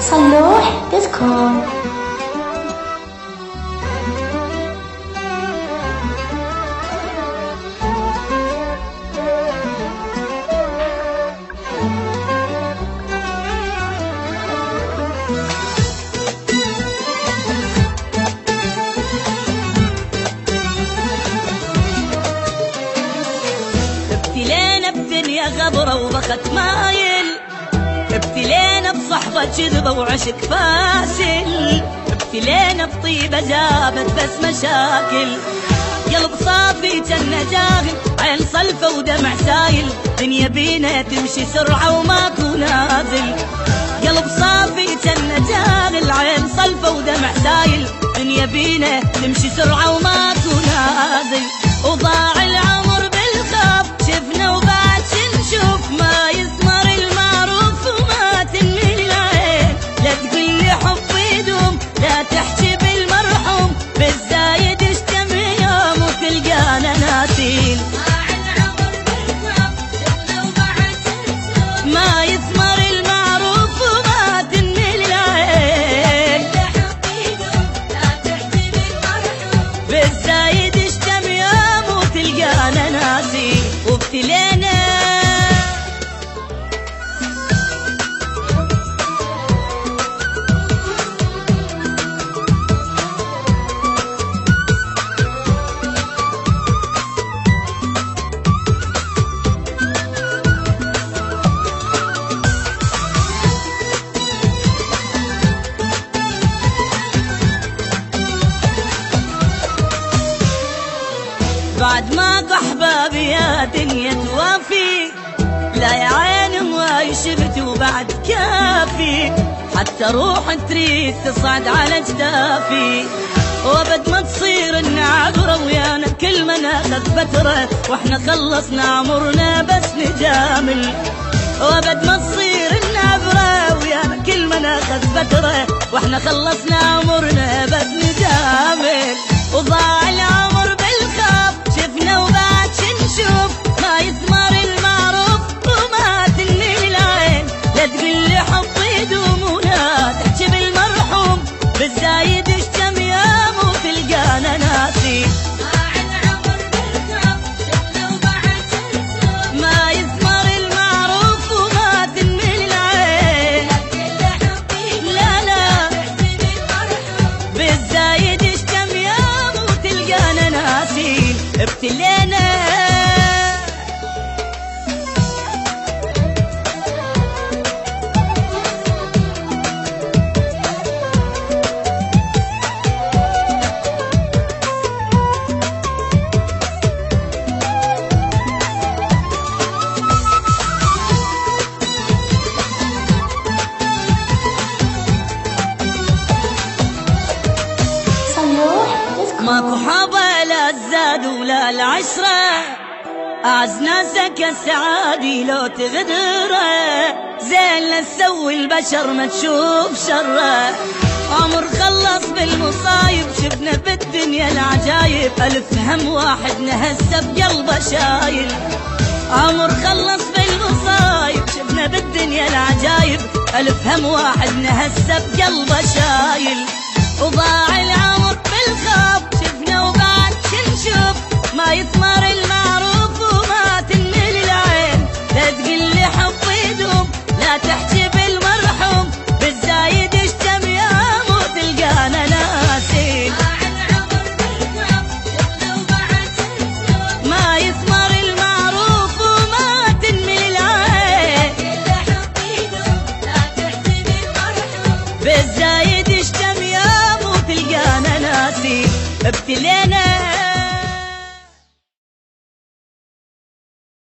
صلوح دوت ابتلينا بدنيا غبرة وبخت مايل، ابتلينا بصحبة كذبة وعشق فاشل، ابتلينا بطيبة جابت بس مشاكل. قلب صافي جنة جاهل، عين صلفة ودمع سايل، دنيا بينا تمشي سرعة وماكو نازل. قلب صافي جنة جاهل، عين صلفة ودمع سايل، دنيا بينا تمشي سرعة وماكو نازل. وضاع العمر بالخاف، شفنا وبعد نشوف، ما يثمر المعروف وما تنمي العين. لا تقول لي حب يدوم، لا تحكي بالمرحوم، بالزايد اشتم يوم وتلقانا ناسين. ما يثمر المعروف وما تنمي العين، بالزايد اشتم يوم وتلقانا ناسين. وابتلينا بعد ماكو احبابي يا دنيا توافي، لا يا عين ما شفت وبعد كافي، حتى روح تريد تصعد على جدافي. وابد ما تصير النعبرة ويانا كل ما ناخذ فترة، واحنا خلصنا عمرنا بس نجامل. وابد ما تصير النعبرة ويانا كل ما ناخذ فترة، واحنا خلصنا عمرنا بس نجامل. وضاع العمر بالخاف، شفنا وبعد نشوف، ما يثمر المعروف وما تنمي العين. لا تقول لي حب يدوم ولا تحكي بالمرحوم، بالزايد اشتم يوم وتلقانا ناسين. ما يثمر المعروف وما تنمي العين، لا لا بالزايد اشتم يوم وتلقانا ناسين. ابتلينا ماكو حابة لا الزاد ولا العشرة، أعز ناسك السعادي لو تغدره، زين لا تسوي البشر ما تشوف شره. عمر خلص بالمصايب، شفنا بالدنيا العجايب، ألف هم واحد نهسه بقلبه شايل. عمر خلص بالمصايب، شفنا بالدنيا العجايب، ألف هم واحد نهسه بقلبه شايل. وضاع العمر بالخاف، شفنا وبعد نشوف، ما يثمر المعروف وما تنمي العين. لا تقول لي حب يدوم، لا تحكي بالمرحوم، بالزايد اشتم يوم وتلقانا ناسين. ما يثمر المعروف وما تنمي العين، بالزايد اشتم يوم وتلقانا ناسين. ابتلينا